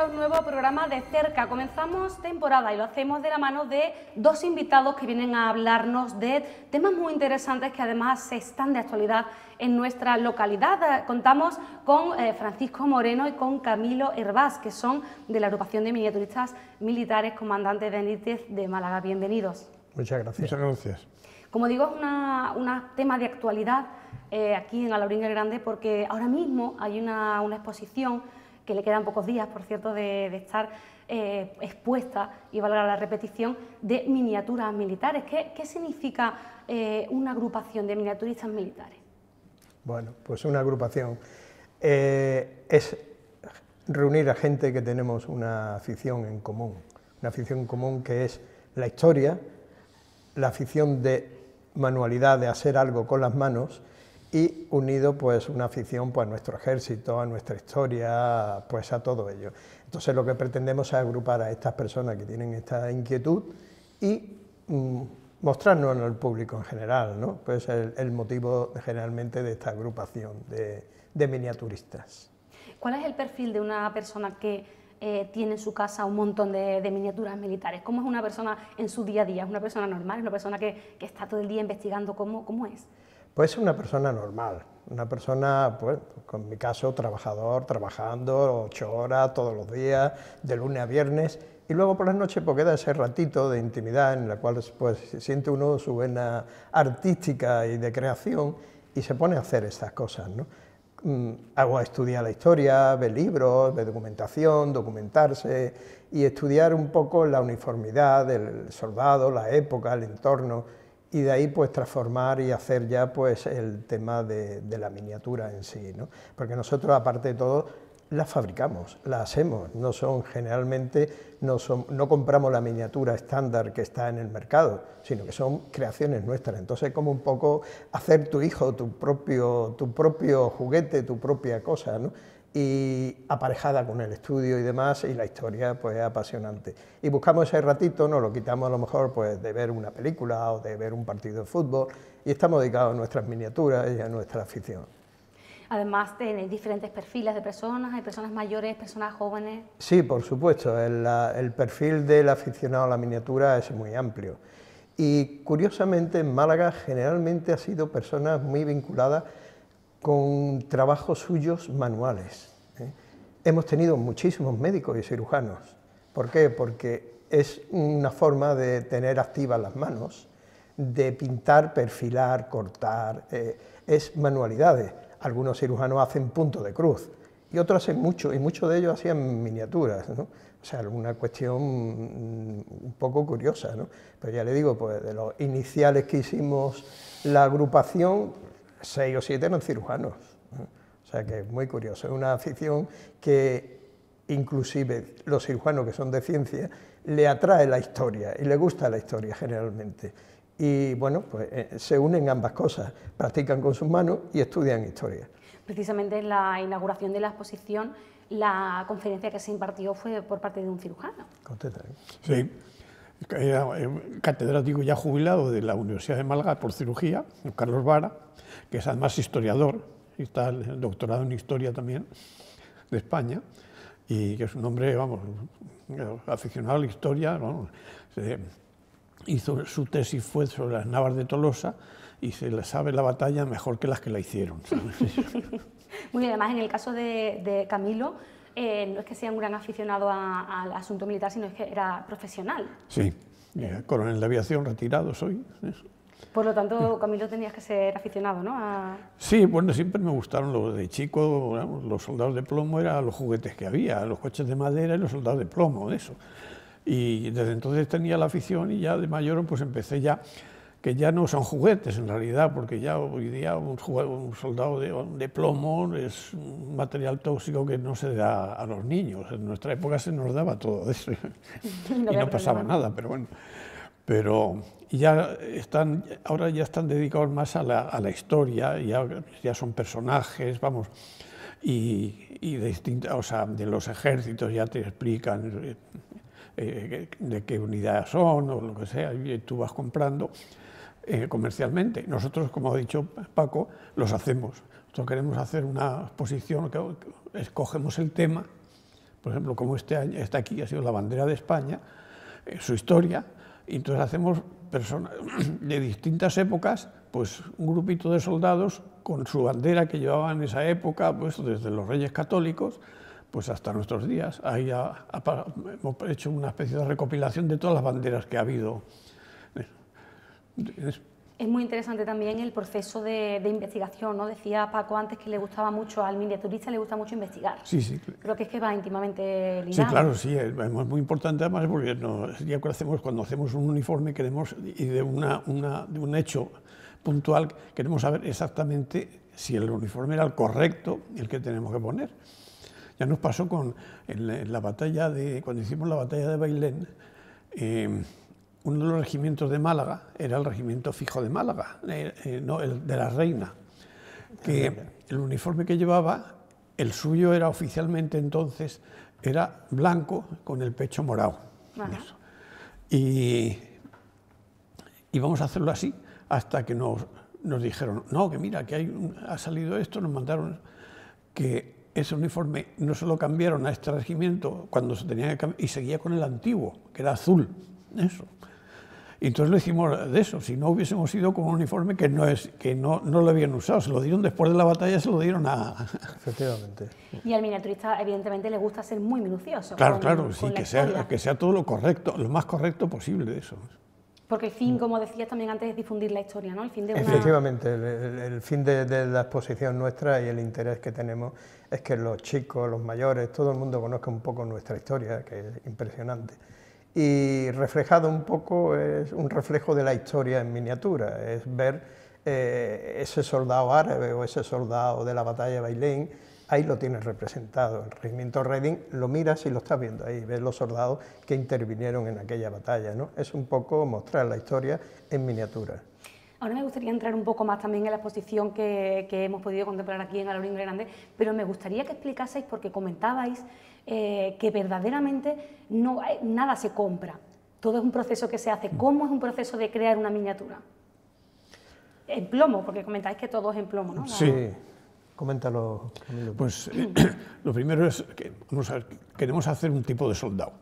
a un nuevo programa de Cerca. Comenzamos temporada y lo hacemos de la mano de dos invitados que vienen a hablarnos de temas muy interesantes que además están de actualidad en nuestra localidad. Contamos con Francisco Moreno y con Camilo Hervás, que son de la agrupación de miniaturistas militares Comandante Benítez de Málaga. Bienvenidos. Muchas gracias. Muchas gracias. Como digo, es un tema de actualidad aquí en Alhaurín el Grande, porque ahora mismo hay una exposición que le quedan pocos días, por cierto, de estar expuesta, y valga la repetición, de miniaturas militares. ¿Qué significa una agrupación de miniaturistas militares? Bueno, pues una agrupación es reunir a gente que tenemos una afición en común que es la historia, la afición de manualidad, de hacer algo con las manos, y unido pues una afición pues a nuestro ejército, a nuestra historia, pues a todo ello. Entonces lo que pretendemos es agrupar a estas personas que tienen esta inquietud y mostrarnos al público en general, ¿no? Pues el motivo generalmente de esta agrupación de miniaturistas. ¿Cuál es el perfil de una persona que tiene en su casa un montón de miniaturas militares? ¿Cómo es una persona en su día a día? ¿Es una persona normal? ¿Es una persona que está todo el día investigando? ¿Cómo es? Pues es una persona normal, una persona, pues, con mi caso, trabajador, trabajando 8 horas todos los días, de lunes a viernes, y luego por las noches pues queda ese ratito de intimidad en la cual pues siente uno su vena artística y de creación y se pone a hacer estas cosas, ¿no? Hago a estudiar la historia, ver libros, ver documentación, documentarse y estudiar un poco la uniformidad del soldado, la época, el entorno, y de ahí pues transformar y hacer ya pues el tema de la miniatura en sí, ¿no? Porque nosotros, aparte de todo, las fabricamos, las hacemos, no son generalmente, no compramos la miniatura estándar que está en el mercado, sino que son creaciones nuestras. Entonces es como un poco hacer tu hijo, tu propio juguete, tu propia cosa, ¿no? Y aparejada con el estudio y demás, y la historia pues es apasionante. Y buscamos ese ratito, nos lo quitamos a lo mejor pues de ver una película o de ver un partido de fútbol, y estamos dedicados a nuestras miniaturas y a nuestra afición. Además tenéis diferentes perfiles de personas, hay personas mayores, personas jóvenes. Sí, por supuesto, el perfil del aficionado a la miniatura es muy amplio. Y curiosamente en Málaga generalmente ha sido personas muy vinculadas con trabajos suyos manuales. Hemos tenido muchísimos médicos y cirujanos. ¿Por qué? Porque es una forma de tener activas las manos, de pintar, perfilar, cortar, es manualidades. Algunos cirujanos hacen punto de cruz y otros hacen mucho, y muchos de ellos hacían miniaturas, ¿no? O sea, una cuestión un poco curiosa, ¿no? Pero ya le digo, pues de los iniciales que hicimos la agrupación, 6 o 7 eran cirujanos, ¿no? O sea que es muy curioso, es una afición que inclusive los cirujanos que son de ciencia le atrae la historia y le gusta la historia generalmente. Y bueno, pues se unen ambas cosas, practican con sus manos y estudian historia. Precisamente en la inauguración de la exposición, la conferencia que se impartió fue por parte de un cirujano. Sí, era catedrático ya jubilado de la Universidad de Málaga por cirugía, Carlos Vara, que es además historiador, y está el doctorado en historia también de España, y que es un hombre, vamos, aficionado a la historia, vamos, hizo su tesis fue sobre las navas de Tolosa y se le sabe la batalla mejor que las que la hicieron. Muy bien, además en el caso de Camilo, no es que sea un gran aficionado al asunto militar, sino es que era profesional. Sí, coronel de aviación retirado soy. Por lo tanto, Camilo, tenías que ser aficionado, ¿no? Sí, bueno, siempre me gustaron los de chico, los soldados de plomo eran los juguetes que había, los coches de madera y los soldados de plomo, eso. Y desde entonces tenía la afición y ya de mayor pues empecé ya, que ya no son juguetes en realidad, porque ya hoy día un soldado de plomo es un material tóxico que no se da a los niños. En nuestra época se nos daba todo eso y no pasaba nada, pero bueno. Pero ahora ya están dedicados más a la historia, ya son personajes, vamos, y o sea, de los ejércitos ya te explican de qué unidad son o lo que sea, y tú vas comprando comercialmente. Nosotros, como ha dicho Paco, los hacemos. Nosotros queremos hacer una exposición, escogemos el tema por ejemplo, como este año está aquí, ha sido la bandera de España, su historia, y entonces hacemos personas de distintas épocas, pues un grupito de soldados con su bandera que llevaban en esa época, pues desde los Reyes Católicos, pues hasta nuestros días. Ahí hemos hecho una especie de recopilación de todas las banderas que ha habido. Es muy interesante también el proceso de investigación, ¿no? Decía Paco antes que le gustaba mucho, al miniaturista le gusta mucho investigar. Sí, sí. Creo que es que va íntimamente ligado. Sí, claro, sí, es muy importante además porque ya cuando hacemos un uniforme queremos, y de un hecho puntual, queremos saber exactamente si el uniforme era el correcto, el que tenemos que poner. Ya nos pasó en la batalla cuando hicimos la batalla de Bailén, uno de los regimientos de Málaga era el regimiento fijo de Málaga, no el de la Reina, que el uniforme que llevaba, el suyo era oficialmente entonces, era blanco con el pecho morado. Y vamos a hacerlo así, hasta que nos dijeron, no, que mira, que ha salido esto, nos mandaron que ese uniforme no se lo cambiaron a este regimiento cuando se tenía que cambiar, y seguía con el antiguo, que era azul, eso. Y entonces lo hicimos de eso, si no hubiésemos ido con un uniforme que no lo habían usado, se lo dieron después de la batalla, se lo dieron a... Efectivamente. Y al miniaturista evidentemente le gusta ser muy minucioso. Claro, claro, sí, que sea todo lo correcto, lo más correcto posible de eso. Porque el fin, como decías también antes, es difundir la historia, ¿no? El fin de Efectivamente, el fin de la exposición nuestra y el interés que tenemos es que los chicos, los mayores, todo el mundo conozca un poco nuestra historia, que es impresionante. Y reflejado un poco, es un reflejo de la historia en miniatura, es ver ese soldado árabe o ese soldado de la batalla de Bailén, ahí lo tienes representado. El regimiento Reading lo miras y lo estás viendo ahí, ves los soldados que intervinieron en aquella batalla, ¿no? Es un poco mostrar la historia en miniatura. Ahora me gustaría entrar un poco más también en la exposición que hemos podido contemplar aquí en Alhaurín Grande, pero me gustaría que explicaseis, porque comentabais que verdaderamente nada se compra, todo es un proceso que se hace. ¿Cómo es un proceso de crear una miniatura? En plomo, porque comentáis que todo es en plomo, ¿no? Sí, coméntalo, Camilo. Pues lo primero es que queremos hacer un tipo de soldado,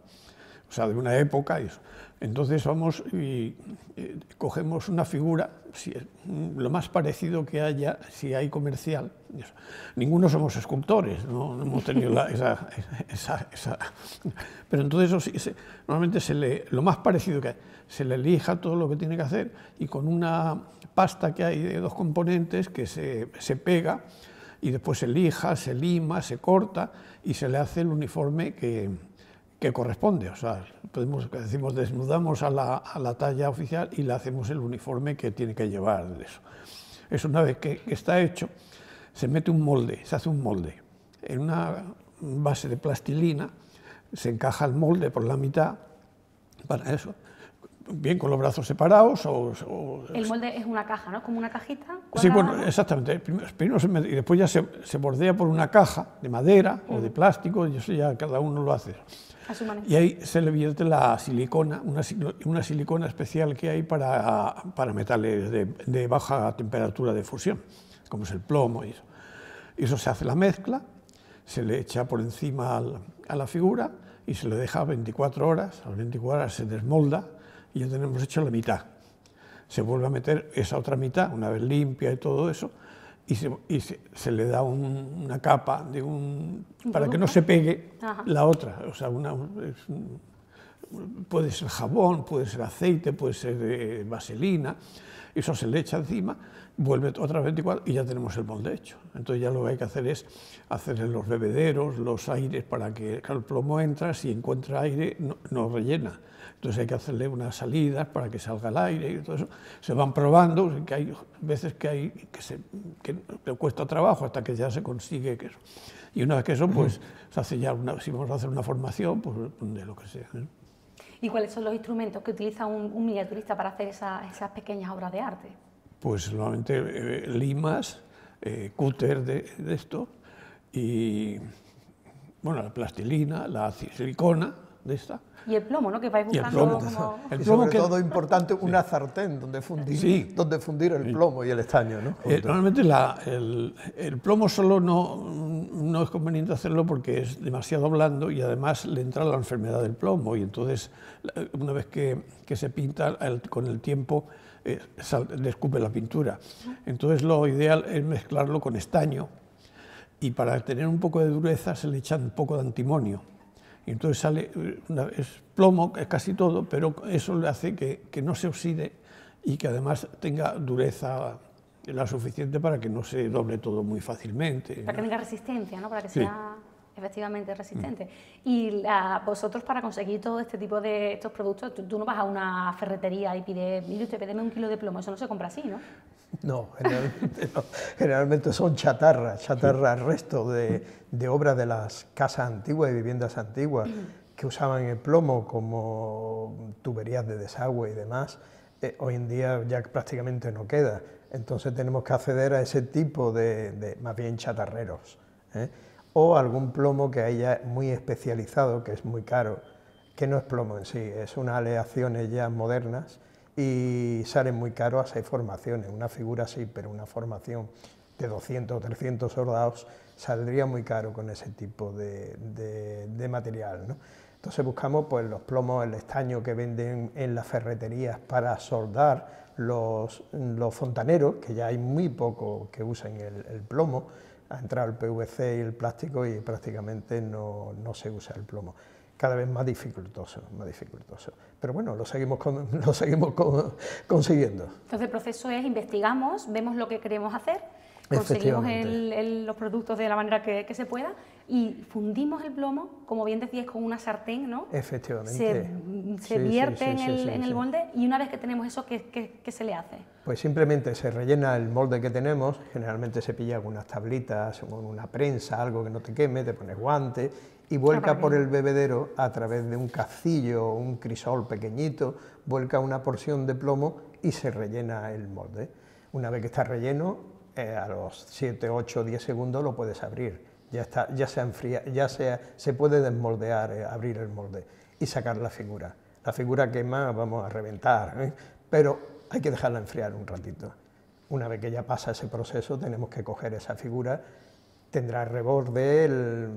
o sea, de una época y eso. Entonces vamos y cogemos una figura, lo más parecido que haya, si hay comercial. Ninguno somos escultores, no hemos tenido esa. Pero entonces normalmente lo más parecido que hay, se le elija todo lo que tiene que hacer y con una pasta que hay de 2 componentes que se pega y después se lija, se lima, se corta y se le hace el uniforme que corresponde, o sea, decimos, desnudamos a la talla oficial y le hacemos el uniforme que tiene que llevar de eso. Eso una vez que está hecho, se mete un molde, se hace un molde. En una base de plastilina se encaja el molde por la mitad, para eso, bien con los brazos separados El molde es una caja, ¿no? Como una cajita. Sí, bueno, exactamente. Primero y después ya se bordea por una caja de madera o de plástico, y eso ya cada uno lo hace. Y ahí se le vierte la silicona, una silicona especial que hay para metales de baja temperatura de fusión, como es el plomo y eso. Y eso se hace la mezcla, se le echa por encima a la figura y se le deja 24 horas. A las 24 horas se desmolda y ya tenemos hecho la mitad. Se vuelve a meter esa otra mitad, una vez limpia y todo eso, y se le da una capa para que no se pegue la otra. O sea, puede ser jabón, puede ser aceite, puede ser vaselina, eso se le echa encima, vuelve otras 24 y ya tenemos el molde hecho. Entonces ya lo que hay que hacer es hacerle los bebederos, los aires para que el plomo entra, si encuentra aire no rellena. Entonces hay que hacerle unas salidas para que salga el aire y todo eso. Se van probando, que hay veces que cuesta trabajo hasta que ya se consigue que eso. Y una vez que eso, pues se hace ya si vamos a hacer una formación, pues de lo que sea, ¿no? ¿Y cuáles son los instrumentos que utiliza un miniaturista para hacer esas pequeñas obras de arte? Pues normalmente limas, cúter de esto, y bueno, la plastilina, la silicona, de esta. Y el plomo, ¿no? Que vais Y el buscando plomo. como... El Y plomo sobre que- todo importante, una sartén donde fundir, Sí. donde fundir el plomo y el estaño, ¿no? Juntos. Normalmente el plomo solo no es conveniente hacerlo porque es demasiado blando y además le entra la enfermedad del plomo y entonces una vez que se pinta con el tiempo le escupe la pintura. Entonces lo ideal es mezclarlo con estaño y para tener un poco de dureza se le echa un poco de antimonio. Y entonces sale, es plomo, es casi todo, pero eso le hace que no se oxide y que además tenga dureza la suficiente para que no se doble todo muy fácilmente. Para que tenga resistencia, ¿no? Para que Sí. sea efectivamente resistente. Y vosotros, para conseguir todo este tipo de estos productos, tú no vas a una ferretería y pides, mire usted, pídeme 1 kilo de plomo, eso no se compra así, ¿no? No, generalmente no. Generalmente son chatarras, resto de obras de las casas antiguas y viviendas antiguas que usaban el plomo como tuberías de desagüe y demás. Hoy en día ya prácticamente no queda. Entonces tenemos que acceder a ese tipo de más bien chatarreros, ¿eh? O algún plomo que haya muy especializado, que es muy caro, que no es plomo en sí, es unas aleaciones ya modernas y salen muy caros a 6 formaciones. Una figura sí, pero una formación de 200 o 300 soldados saldría muy caro con ese tipo de material, ¿no? Entonces buscamos pues, los plomos, el estaño que venden en las ferreterías para soldar los fontaneros, que ya hay muy poco que usan el plomo. Ha entrado el PVC y el plástico y prácticamente no se usa el plomo. Cada vez más dificultoso, más dificultoso. Pero bueno, lo seguimos consiguiendo. Entonces el proceso es investigamos, vemos lo que queremos hacer, conseguimos los productos de la manera que se pueda y fundimos el plomo, como bien decías, con una sartén, ¿no? Efectivamente. Se vierte en el molde y una vez que tenemos eso, ¿qué se le hace? Pues simplemente se rellena el molde que tenemos, generalmente se pilla con unas tablitas, con una prensa, algo que no te queme, te pones guante y vuelca por el bebedero a través de un cacillo o un crisol pequeñito, vuelca una porción de plomo y se rellena el molde. Una vez que está relleno, a los 7, 8, 10 segundos lo puedes abrir. Ya está, ya se enfría, se puede desmoldear, abrir el molde y sacar la figura. La figura quema, vamos a reventar, ¿eh? Pero hay que dejarla enfriar un ratito. Una vez que ya pasa ese proceso, tenemos que coger esa figura, tendrá reborde,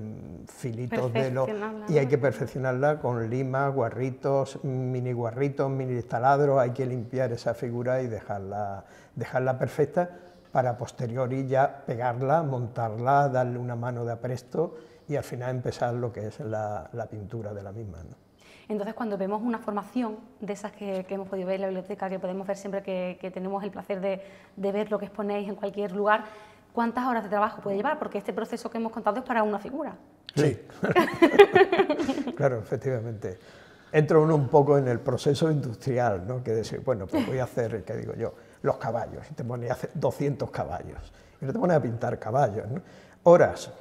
filitos y hay que perfeccionarla con limas, guarritos, mini taladros, hay que limpiar esa figura y dejarla perfecta, para posteriori ya pegarla, montarla, darle una mano de apresto y al final empezar lo que es la pintura de la misma, ¿no? Entonces, cuando vemos una formación de esas que hemos podido ver en la biblioteca, que podemos ver siempre que tenemos el placer de ver lo que exponéis en cualquier lugar, ¿cuántas horas de trabajo puede llevar? Porque este proceso que hemos contado es para una figura. Sí, claro, efectivamente. Entra uno un poco en el proceso industrial, ¿no? Que decir, bueno, pues voy a hacer, ¿qué digo yo? Los caballos, y te pones a hacer 200 caballos, y no te pones a pintar caballos, ¿no? Horas,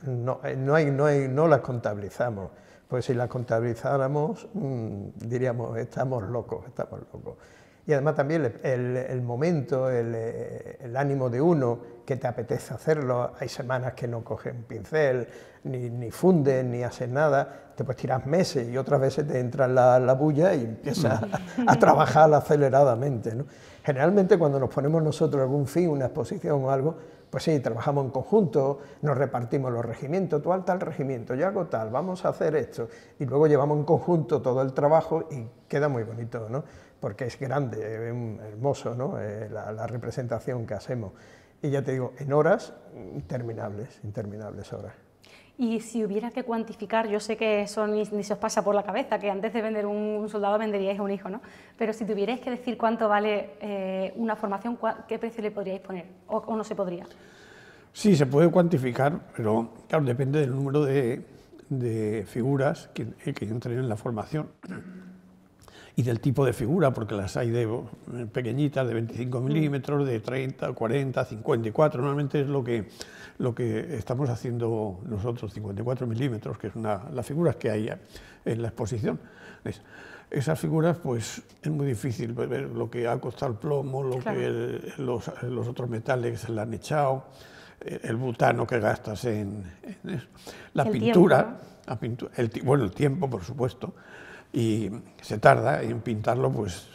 no las contabilizamos, pues si las contabilizáramos, diríamos, estamos locos. Y además también el momento, el ánimo de uno, que te apetece hacerlo, hay semanas que no coges un pincel, ni fundes, ni haces nada, te puedes tirar meses y otras veces te entra la bulla y empiezas a trabajar aceleradamente, ¿no? Generalmente cuando nos ponemos nosotros algún fin, una exposición o algo, pues sí, trabajamos en conjunto, nos repartimos los regimientos, tú al tal regimiento, yo hago tal, vamos a hacer esto, y luego llevamos en conjunto todo el trabajo y queda muy bonito, ¿no? Porque es grande, es hermoso, ¿no? La representación que hacemos. Y ya te digo, en horas, interminables horas. Y si hubiera que cuantificar, yo sé que eso ni se os pasa por la cabeza, que antes de vender un soldado venderíais a un hijo, ¿no? Pero si tuvierais que decir cuánto vale una formación, ¿qué precio le podríais poner? ¿O no se podría? Sí, se puede cuantificar, pero claro, depende del número de figuras que entren en la formación y del tipo de figura, porque las hay de pequeñitas, de 25 milímetros, de 30, 40, 54, normalmente es lo que estamos haciendo nosotros, 54 milímetros, que es las figuras que hay en la exposición. Esas figuras, pues es muy difícil ver lo que ha costado el plomo, los otros metales que se le han echado, el butano que gastas en eso. La pintura, bueno, el tiempo, por supuesto, y se tarda en pintarlo, pues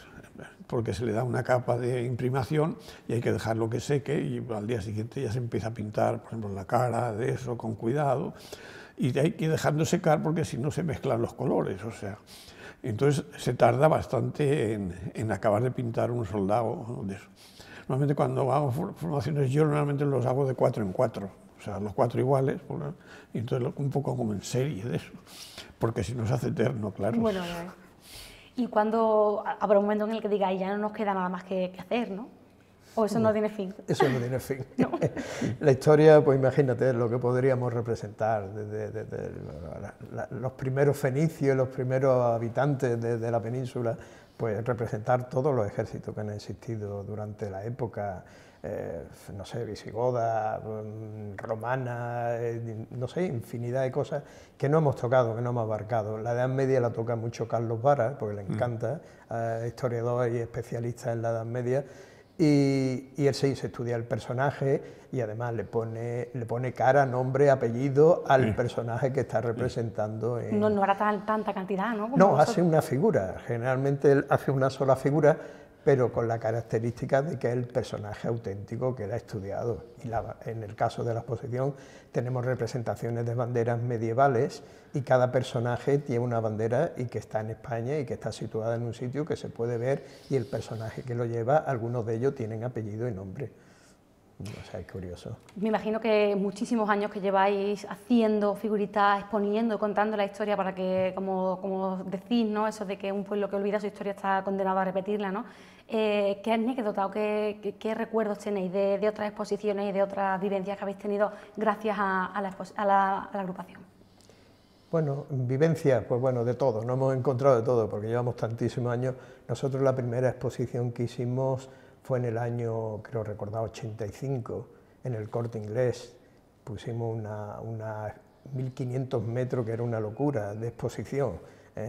porque se le da una capa de imprimación y hay que dejarlo que seque y al día siguiente ya se empieza a pintar, por ejemplo, la cara de eso con cuidado y hay que ir dejando secar porque si no se mezclan los colores, o sea, entonces se tarda bastante en acabar de pintar un soldado de eso. Normalmente cuando hago formaciones yo normalmente los hago de 4 en 4, o sea, los 4 iguales, y entonces un poco como en serie de eso, porque si no se hace eterno, claro. Bueno, y cuando habrá un momento en el que digáis, ya no nos queda nada más que hacer, ¿no? ¿O eso no tiene fin? Eso no tiene fin. No. La historia, pues imagínate lo que podríamos representar desde los primeros fenicios, los primeros habitantes de la península, pues representar todos los ejércitos que han existido durante la época, no sé, visigoda, romana, no sé, infinidad de cosas que no hemos tocado, que no hemos abarcado. La Edad Media la toca mucho Carlos Vara, porque le encanta, historiador y especialista en la Edad Media, y él se estudia el personaje y además le pone cara, nombre, apellido al personaje que está representando. No hará tanta cantidad, ¿no? No, hace una figura, generalmente él hace una sola figura, pero con la característica de que es el personaje auténtico que él ha estudiado. Y en el caso de la exposición tenemos representaciones de banderas medievales y cada personaje tiene una bandera y que está en España y que está situada en un sitio que se puede ver y el personaje que lo lleva, algunos de ellos tienen apellido y nombre. O sea, es curioso. Me imagino que muchísimos años que lleváis haciendo figuritas, exponiendo, contando la historia para que, como decís, ¿no? Eso de que un pueblo que olvida su historia está condenado a repetirla, ¿no? ¿Qué anécdota o qué recuerdos tenéis de otras exposiciones y de otras vivencias que habéis tenido gracias a la agrupación? Bueno, vivencia, pues bueno, de todo, no hemos encontrado de todo porque llevamos tantísimos años. Nosotros la primera exposición que hicimos fue en el año, creo recordar, 85, en el Corte Inglés. Pusimos una 1500 metros, que era una locura, de exposición,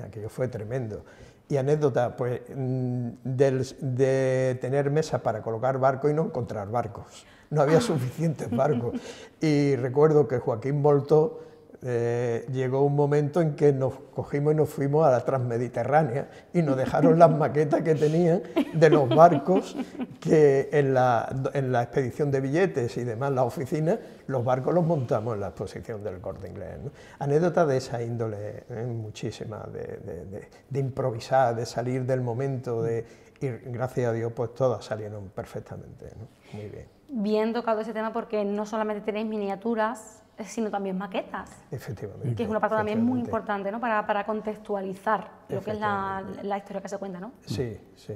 aquello fue tremendo. Y anécdota, pues, de tener mesa para colocar barcos y no encontrar barcos. No había suficientes barcos. Y recuerdo que Joaquín Moltó llegó un momento en que nos cogimos y nos fuimos a la Transmediterránea y nos dejaron las maquetas que tenían de los barcos que en la expedición de billetes y demás, la oficina, los barcos los montamos en la exposición del Corte Inglés, ¿no? Anécdotas de esa índole, muchísimas, de improvisar, de salir del momento, y gracias a Dios pues todas salieron perfectamente, ¿no? Muy bien. Bien tocado ese tema porque no solamente tenéis miniaturas, sino también maquetas. Efectivamente. Que es una parte también muy importante, ¿no? Para contextualizar lo que es la historia que se cuenta, ¿no? Sí, sí.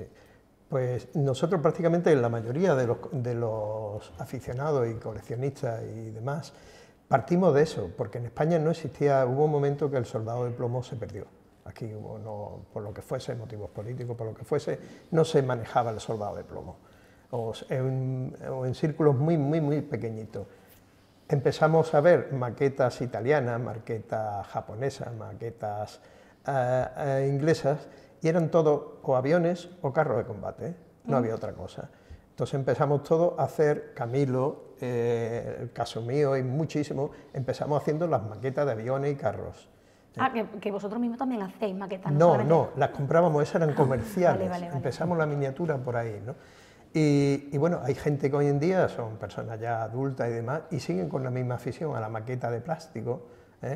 Pues nosotros prácticamente la mayoría de los aficionados y coleccionistas y demás partimos de eso, porque en España no existía, hubo un momento que el soldado de plomo se perdió. Aquí por lo que fuese, motivos políticos, por lo que fuese, no se manejaba el soldado de plomo, o en círculos muy, muy, muy pequeñitos. Empezamos a ver maquetas italianas, maquetas japonesas, maquetas inglesas, y eran todo o aviones o carros de combate, no había otra cosa. Entonces empezamos todo a hacer, Camilo, el caso mío y muchísimo, empezamos haciendo las maquetas de aviones y carros. Ah, que vosotros mismos también hacéis maquetas. No, las comprábamos, esas eran comerciales, vale. Empezamos la miniatura por ahí, ¿no? Y bueno, hay gente que hoy en día son personas ya adultas y demás, y siguen con la misma afición a la maqueta de plástico,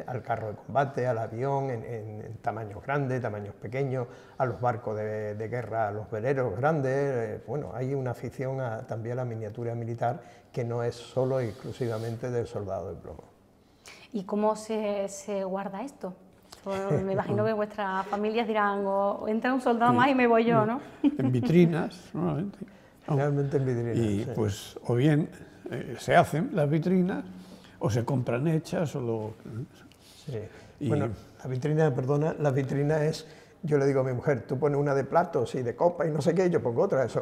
al carro de combate, al avión en tamaños grandes, tamaños pequeños, a los barcos de guerra, a los veleros grandes. Bueno, hay una afición también a la miniatura militar que no es solo y exclusivamente del soldado de plomo. ¿Y cómo se guarda esto? Me imagino que vuestras familias dirán, o entra un soldado más y me voy yo, ¿no? En vitrinas, normalmente. Generalmente en vitrinas. Y sí. pues o bien se hacen las vitrinas o se compran hechas o lo... Sí. Bueno, la vitrina, perdona, la vitrina es, yo le digo a mi mujer, tú pones una de platos y de copa y no sé qué, y yo pongo otra, eso.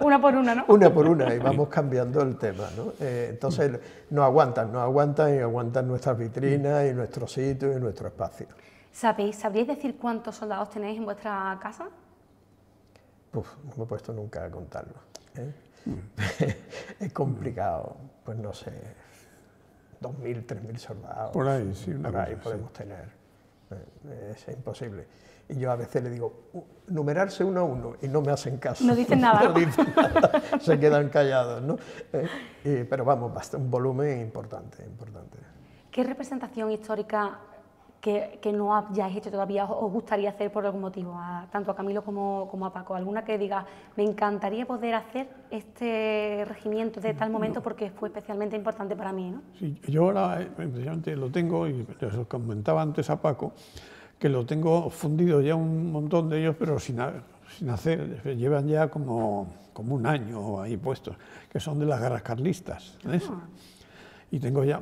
Una por una, ¿no? Una por una, y vamos cambiando el tema, ¿no? Entonces nos aguantan y aguantan nuestras vitrinas y nuestro sitio y nuestro espacio. ¿Sabríais decir cuántos soldados tenéis en vuestra casa? Uf, no me he puesto nunca a contarlo, ¿eh? Es complicado, pues no sé, 2.000, 3.000 soldados. Por ahí, sí, por ahí podemos tener. Es imposible. Y yo a veces le digo, numerarse uno a uno, y no me hacen caso. No dicen nada. No dicen nada, se quedan callados, ¿no? Pero vamos, un volumen importante. ¿Qué representación histórica que no hayáis hecho todavía os gustaría hacer por algún motivo, tanto a Camilo como a Paco? ¿Alguna que diga, me encantaría poder hacer este regimiento de tal momento porque fue especialmente importante para mí, ¿no? Sí, yo ahora precisamente lo tengo, y os comentaba antes a Paco, que lo tengo fundido ya un montón de ellos, pero sin hacer, llevan ya como un año ahí puestos, que son de las guerras carlistas. Y tengo ya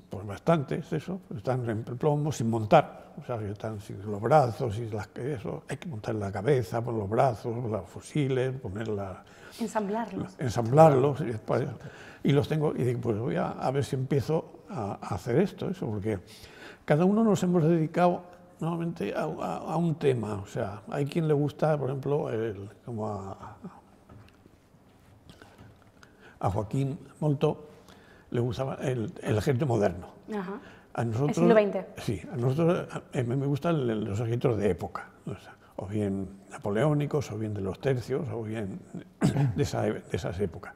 pues bastantes, están en plomo sin montar, o sea, están sin los brazos, y eso, hay que montar la cabeza, por los brazos, los fusiles, ensamblarlos, y los tengo, y digo, pues voy a ver si empiezo a hacer esto, porque cada uno nos hemos dedicado normalmente a un tema, o sea, hay quien le gusta, por ejemplo, como a Joaquín Moltó, le gustaba el ejército moderno. Ajá. A nosotros, ¿el siglo XX? Sí, a nosotros me gustan los ejércitos de época, o bien napoleónicos, o bien de los tercios, o bien de esas épocas.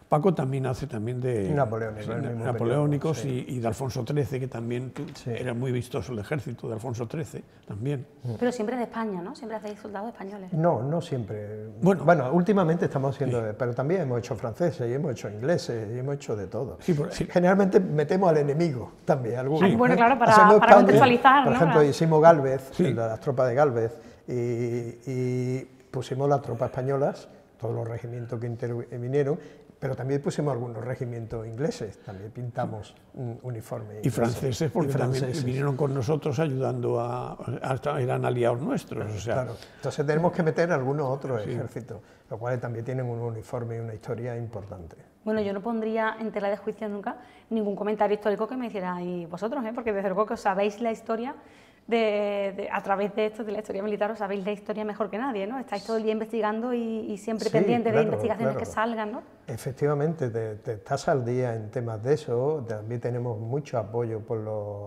Paco también hace de napoleónicos sí. y de Alfonso XIII, que también era muy vistoso el ejército de Alfonso XIII también. Pero siempre de España, ¿no? Siempre hacéis soldados españoles. No siempre. Bueno, últimamente estamos haciendo, pero también hemos hecho franceses, y hemos hecho ingleses, y hemos hecho de todo. Sí, Generalmente metemos al enemigo también, algunos. Sí. Bueno, claro, para contextualizar, por ejemplo, ¿no? Hicimos Gálvez, las tropas de Gálvez, y pusimos las tropas españolas, todos los regimientos que intervinieron, pero también pusimos algunos regimientos ingleses, también pintamos uniformes. Y franceses, porque también vinieron con nosotros ayudando eran aliados nuestros. O sea. Claro, entonces tenemos que meter algunos otros ejércitos, los cuales también tienen un uniforme y una historia importante. Bueno, yo no pondría en tela de juicio nunca ningún comentario histórico que me hicierais vosotros, porque desde luego que os sabéis la historia a través de esto, de la historia militar, os sabéis la historia mejor que nadie, ¿no? Estáis todo el día investigando y siempre pendientes de investigaciones que salgan, ¿no? Efectivamente, te estás al día en temas de eso. También tenemos mucho apoyo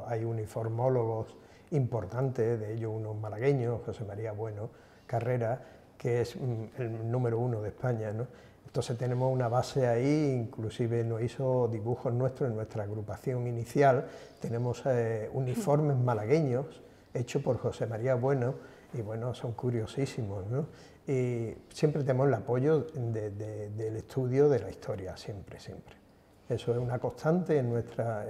hay uniformólogos importantes, de ellos unos malagueños, José María Bueno Carrera, que es el número 1 de España, ¿no? Entonces tenemos una base ahí, inclusive nos hizo dibujos nuestros en nuestra agrupación inicial, tenemos uniformes malagueños hechos por José María Bueno, y bueno, son curiosísimos, ¿no? Y siempre tenemos el apoyo del estudio de la historia, siempre. Eso es una constante en nuestra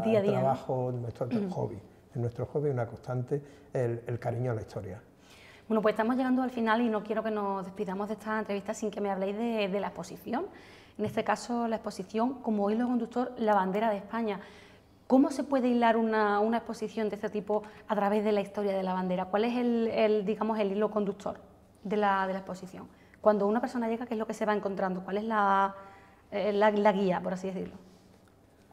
día a día, trabajo, en nuestro hobby. En nuestro hobby una constante el cariño a la historia. Bueno, pues estamos llegando al final y no quiero que nos despidamos de esta entrevista sin que me habléis de la exposición. En este caso, la exposición como hilo conductor, la bandera de España. ¿Cómo se puede hilar una exposición de este tipo a través de la historia de la bandera? ¿Cuál es el hilo conductor de la exposición? Cuando una persona llega, ¿qué es lo que se va encontrando? ¿Cuál es la guía, por así decirlo?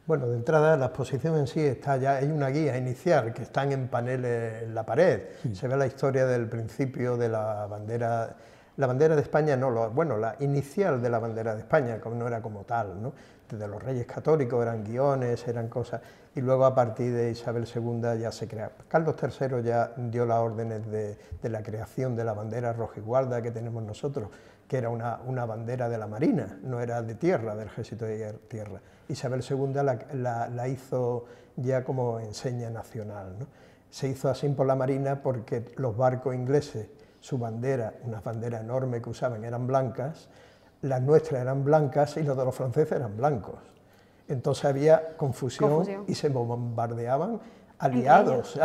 Bueno, de entrada la exposición en sí hay una guía inicial que están en paneles en la pared. Se ve la historia del principio de la bandera. La bandera de España la inicial de la bandera de España, como no era como tal, ¿no? Desde los Reyes Católicos eran guiones, eran cosas, y luego a partir de Isabel II ya se crea. Carlos III ya dio las órdenes de la creación de la bandera rojigualda que tenemos nosotros, que era una bandera de la Marina, no era de tierra, del ejército de tierra. Isabel II la hizo ya como enseña nacional, ¿no? Se hizo así por la Marina porque los barcos ingleses, su bandera, unas banderas enormes que usaban, eran blancas, las nuestras eran blancas y los de los franceses eran blancos. Entonces había confusión y se bombardeaban aliados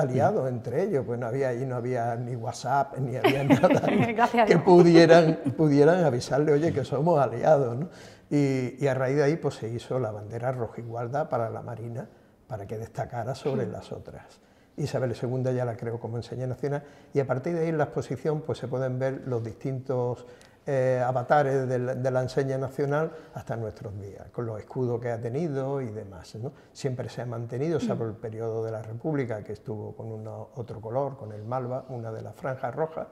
entre ellos, pues no había ni WhatsApp, ni había nada que pudieran avisarle, oye, que somos aliados, ¿no? Y a raíz de ahí pues se hizo la bandera rojigualda para la Marina, para que destacara sobre las otras. Isabel II ya la creó como enseña nacional, y a partir de ahí en la exposición pues se pueden ver los distintos avatares de la enseña nacional hasta nuestros días, con los escudos que ha tenido y demás, ¿no? Siempre se ha mantenido, salvo el periodo de la República, que estuvo con otro color, con el malva, una de las franjas rojas,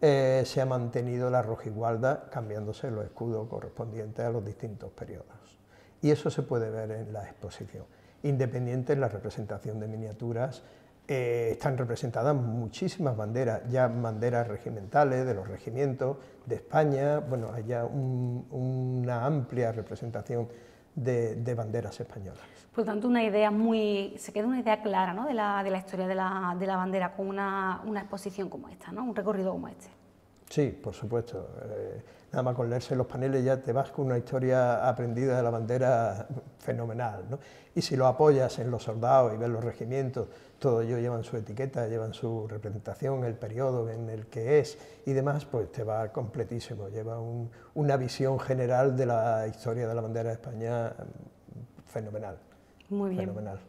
se ha mantenido la rojigualda, cambiándose los escudos correspondientes a los distintos periodos. y eso se puede ver en la exposición. Independiente en la representación de miniaturas, están representadas muchísimas banderas, ya banderas regimentales, de los regimientos, de España, bueno, hay ya una amplia representación de banderas españolas. Por lo tanto, se queda una idea clara, ¿no?, de la historia de la bandera con una exposición como esta, ¿no?, un recorrido como este. Sí, por supuesto. Nada más con leerse los paneles ya te vas con una historia aprendida de la bandera fenomenal, ¿no? Y si lo apoyas en los soldados y ves los regimientos, todos ellos llevan su etiqueta, llevan su representación, el periodo en el que es y demás, pues te va completísimo, lleva una visión general de la historia de la bandera de España fenomenal. Muy bien. Fenomenal.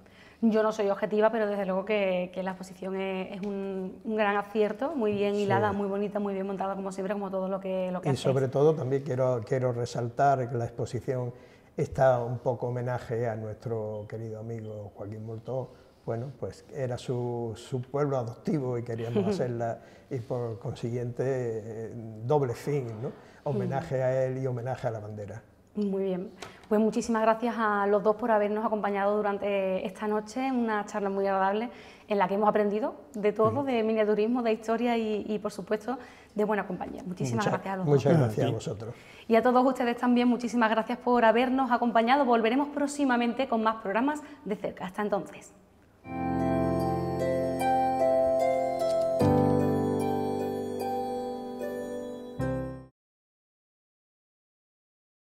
Yo no soy objetiva, pero desde luego que la exposición es un gran acierto, muy bien hilada, sí, muy bonita, muy bien montada, como siempre, como todo lo que hacéis. Y sobre todo también quiero resaltar que la exposición está un poco homenaje a nuestro querido amigo Joaquín Moltó. Bueno, pues era su pueblo adoptivo y queríamos hacerla, y por consiguiente doble fin, ¿no? Homenaje a él y homenaje a la bandera. Muy bien, pues muchísimas gracias a los dos por habernos acompañado durante esta noche, una charla muy agradable en la que hemos aprendido de todo, de miniaturismo, de historia y por supuesto de buena compañía. Muchísimas gracias a los dos. Muchas gracias a vosotros. Y a todos ustedes también, muchísimas gracias por habernos acompañado. Volveremos próximamente con más programas de cerca. Hasta entonces.